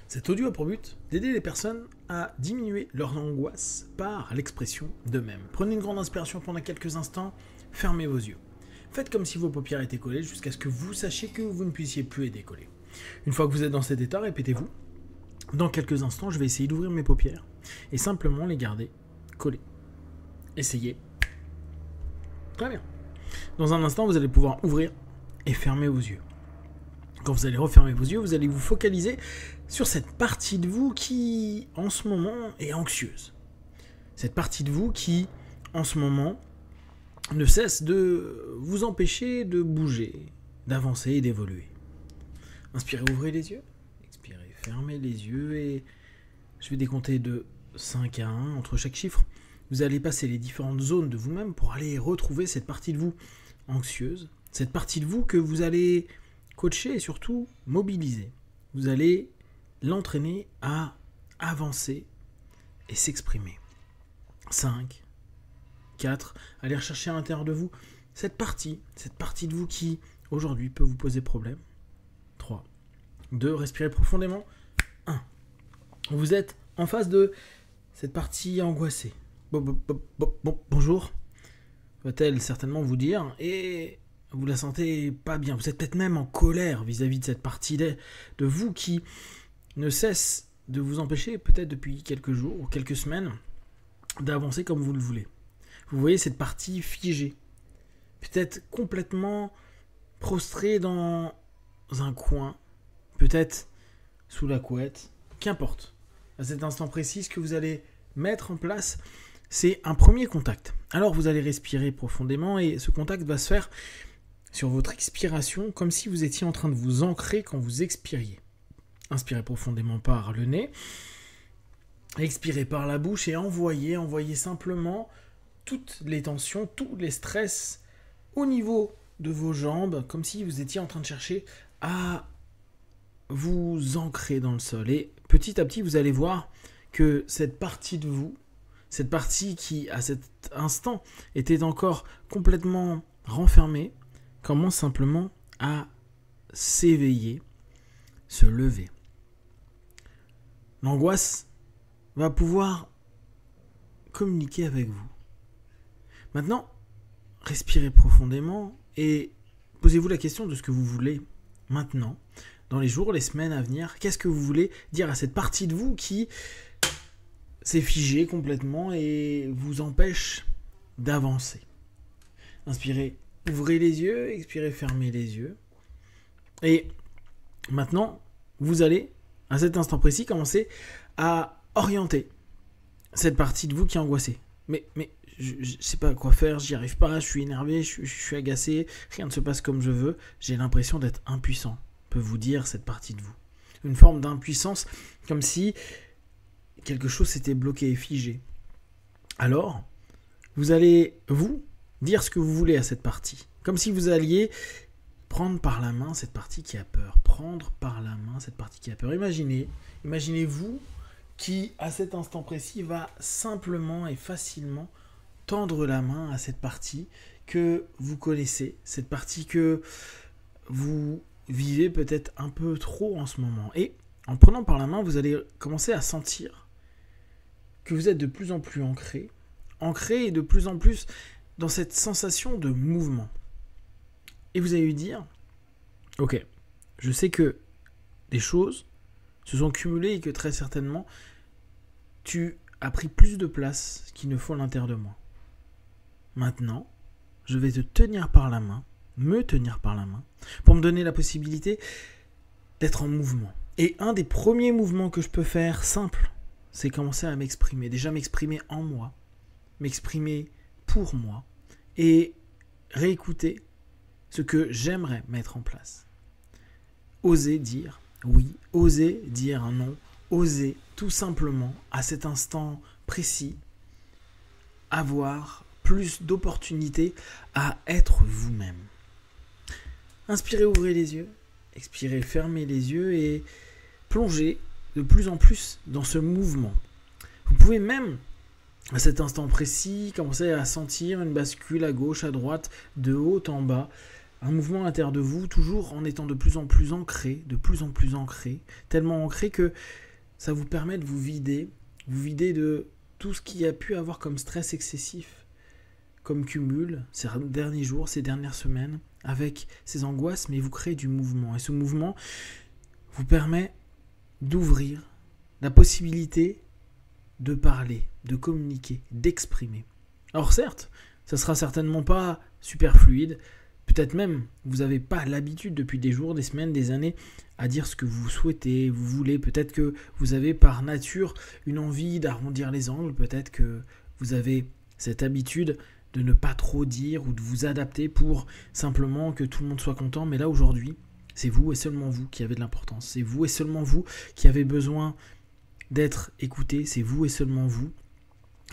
Cet audio a pour but d'aider les personnes à diminuer leur angoisse par l'expression d'eux-mêmes. Prenez une grande inspiration pendant quelques instants, fermez vos yeux. Faites comme si vos paupières étaient collées jusqu'à ce que vous sachiez que vous ne puissiez plus les décoller. Une fois que vous êtes dans cet état, répétez-vous. Dans quelques instants, je vais essayer d'ouvrir mes paupières et simplement les garder collées. Essayez. Très bien. Dans un instant, vous allez pouvoir ouvrir et fermer vos yeux. Quand vous allez refermer vos yeux, vous allez vous focaliser sur cette partie de vous qui, en ce moment, est anxieuse. Cette partie de vous qui, en ce moment, ne cesse de vous empêcher de bouger, d'avancer et d'évoluer. Inspirez, ouvrez les yeux. Expirez, fermez les yeux et je vais décompter de 5 à 1 entre chaque chiffre. Vous allez passer les différentes zones de vous-même pour aller retrouver cette partie de vous anxieuse, cette partie de vous que vous allez coacher et surtout mobiliser. Vous allez l'entraîner à avancer et s'exprimer. 5, 4, allez rechercher à l'intérieur de vous cette partie de vous qui aujourd'hui peut vous poser problème. 3, 2, respirez profondément. 1, vous êtes en face de cette partie angoissée. Bonjour, va-t-elle certainement vous dire, et vous la sentez pas bien. Vous êtes peut-être même en colère vis-à-vis de cette partie de vous qui ne cesse de vous empêcher, peut-être depuis quelques jours ou quelques semaines, d'avancer comme vous le voulez. Vous voyez cette partie figée, peut-être complètement prostrée dans un coin, peut-être sous la couette, qu'importe. À cet instant précis, ce que vous allez mettre en place, c'est un premier contact. Alors vous allez respirer profondément et ce contact va se faire sur votre expiration, comme si vous étiez en train de vous ancrer quand vous expiriez. Inspirez profondément par le nez, expirez par la bouche et envoyez simplement toutes les tensions, tous les stress au niveau de vos jambes, comme si vous étiez en train de chercher à vous ancrer dans le sol. Et petit à petit, vous allez voir que cette partie de vous, cette partie qui, à cet instant, était encore complètement renfermée, commence simplement à s'éveiller, se lever. L'angoisse va pouvoir communiquer avec vous. Maintenant, respirez profondément et posez-vous la question de ce que vous voulez maintenant, dans les jours, les semaines à venir. Qu'est-ce que vous voulez dire à cette partie de vous qui s'est figée complètement et vous empêche d'avancer? Inspirez, ouvrez les yeux, expirez, fermez les yeux. Et maintenant, vous allez, à cet instant précis, commencer à orienter cette partie de vous qui est angoissée. Mais je ne sais pas quoi faire, j'y arrive pas, je suis énervé, je suis agacé, rien ne se passe comme je veux, j'ai l'impression d'être impuissant, peut vous dire cette partie de vous. Une forme d'impuissance, comme si quelque chose s'était bloqué et figé. Alors, vous allez, vous, dire ce que vous voulez à cette partie. Comme si vous alliez prendre par la main cette partie qui a peur. Prendre par la main cette partie qui a peur. Imaginez-vous qui, à cet instant précis, va simplement et facilement tendre la main à cette partie que vous connaissez, cette partie que vous vivez peut-être un peu trop en ce moment. Et en prenant par la main, vous allez commencer à sentir que vous êtes de plus en plus ancré et de plus en plus dans cette sensation de mouvement. Et vous allez lui dire, ok, je sais que des choses se sont cumulées et que très certainement, tu as pris plus de place qu'il ne faut à l'intérieur de moi. Maintenant, je vais te tenir par la main, me tenir par la main, pour me donner la possibilité d'être en mouvement. Et un des premiers mouvements que je peux faire, simple, c'est commencer à m'exprimer. Déjà m'exprimer en moi, m'exprimer pour moi, et réécouter ce que j'aimerais mettre en place. Oser dire oui, oser dire non, oser tout simplement, à cet instant précis, avoir plus d'opportunités à être vous-même. Inspirez, ouvrez les yeux, expirez, fermez les yeux et plongez de plus en plus dans ce mouvement. Vous pouvez même, à cet instant précis, commencer à sentir une bascule à gauche, à droite, de haut en bas, un mouvement à l'intérieur de vous, toujours en étant de plus en plus ancré, tellement ancré que ça vous permet de vous vider de tout ce qui a pu avoir comme stress excessif, comme cumul ces derniers jours, ces dernières semaines, avec ces angoisses, mais vous créez du mouvement. Et ce mouvement vous permet d'ouvrir la possibilité de parler, de communiquer, d'exprimer. Alors certes, ça sera certainement pas super fluide, peut-être même vous n'avez pas l'habitude depuis des jours, des semaines, des années à dire ce que vous souhaitez, vous voulez, peut-être que vous avez par nature une envie d'arrondir les angles, peut-être que vous avez cette habitude de ne pas trop dire ou de vous adapter pour simplement que tout le monde soit content, mais là aujourd'hui, c'est vous et seulement vous qui avez de l'importance, c'est vous et seulement vous qui avez besoin d'être écouté, c'est vous et seulement vous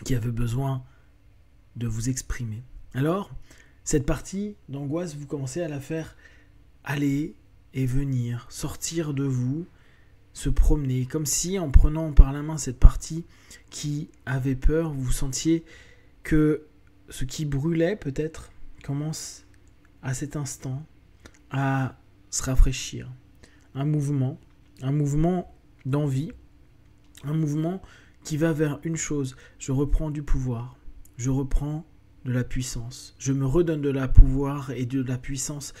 qui avez besoin de vous exprimer. Alors, cette partie d'angoisse, vous commencez à la faire aller et venir, sortir de vous, se promener, comme si en prenant par la main cette partie qui avait peur, vous sentiez que ce qui brûlait peut-être commence à cet instant à se rafraîchir. Un mouvement d'envie, un mouvement qui va vers une chose, je reprends du pouvoir, je reprends de la puissance. Je me redonne de la pouvoir et de la puissance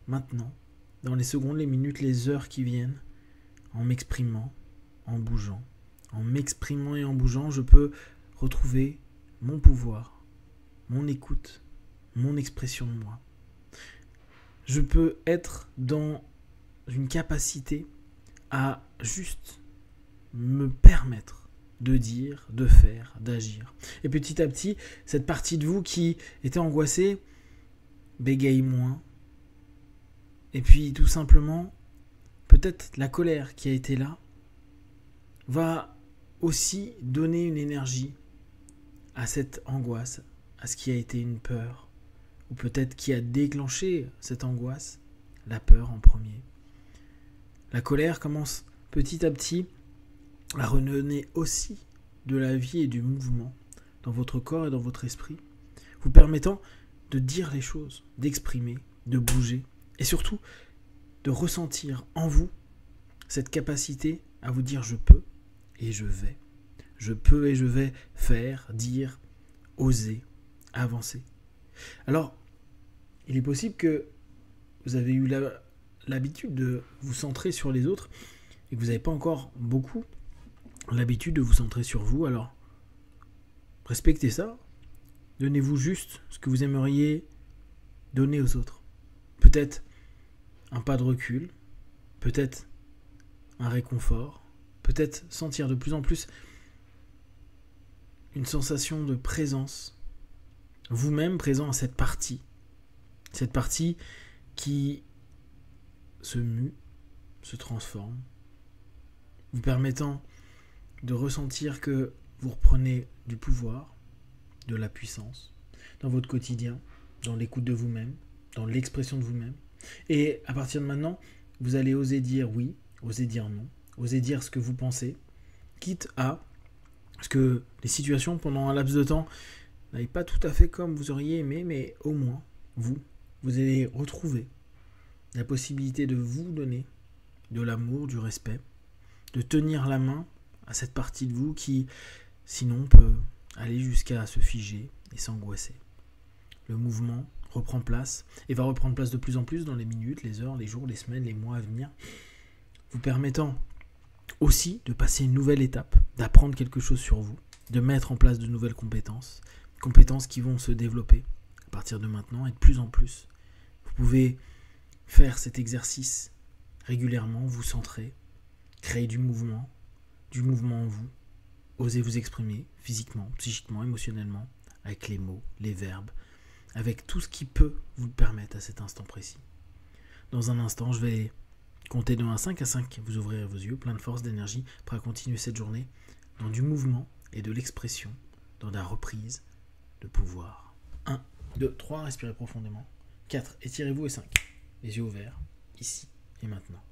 maintenant, dans les secondes, les minutes, les heures qui viennent, en m'exprimant, en bougeant. En m'exprimant et en bougeant, je peux retrouver mon pouvoir, mon écoute, mon expression de moi. Je peux être dans une capacité à juste me permettre de dire, de faire, d'agir. Et petit à petit, cette partie de vous qui était angoissée bégaye moins. Et puis tout simplement, peut-être la colère qui a été là va aussi donner une énergie à cette angoisse, à ce qui a été une peur, ou peut-être qui a déclenché cette angoisse, la peur en premier. La colère commence petit à petit à redonner aussi de la vie et du mouvement dans votre corps et dans votre esprit, vous permettant de dire les choses, d'exprimer, de bouger, et surtout de ressentir en vous cette capacité à vous dire je peux et je vais. Je peux et je vais faire, dire, oser, avancer. Alors, il est possible que vous avez eu l'habitude de vous centrer sur les autres et que vous n'avez pas encore beaucoup l'habitude de vous centrer sur vous. Alors, respectez ça. Donnez-vous juste ce que vous aimeriez donner aux autres. Peut-être un pas de recul, peut-être un réconfort, peut-être sentir de plus en plus une sensation de présence, vous-même présent à cette partie qui se mue, se transforme, vous permettant de ressentir que vous reprenez du pouvoir, de la puissance dans votre quotidien, dans l'écoute de vous-même, dans l'expression de vous-même. Et à partir de maintenant, vous allez oser dire oui, oser dire non, oser dire ce que vous pensez, quitte à ce que les situations pendant un laps de temps n'aillent pas tout à fait comme vous auriez aimé, mais au moins, vous allez retrouver la possibilité de vous donner de l'amour, du respect, de tenir la main à cette partie de vous qui, sinon, peut aller jusqu'à se figer et s'angoisser. Le mouvement reprend place et va reprendre place de plus en plus dans les minutes, les heures, les jours, les semaines, les mois à venir, vous permettant aussi de passer une nouvelle étape, d'apprendre quelque chose sur vous, de mettre en place de nouvelles compétences qui vont se développer à partir de maintenant et de plus en plus. Vous pouvez faire cet exercice régulièrement, vous centrer, créer du mouvement en vous, osez vous exprimer physiquement, psychiquement, émotionnellement, avec les mots, les verbes, avec tout ce qui peut vous le permettre à cet instant précis. Dans un instant, je vais compter de 1 à 5. À 5, vous ouvrirez vos yeux, plein de force, d'énergie, prêt à continuer cette journée dans du mouvement et de l'expression, dans la reprise de pouvoir. 1, 2, 3, respirez profondément. 4, étirez-vous et 5. Les yeux ouverts, ici et maintenant.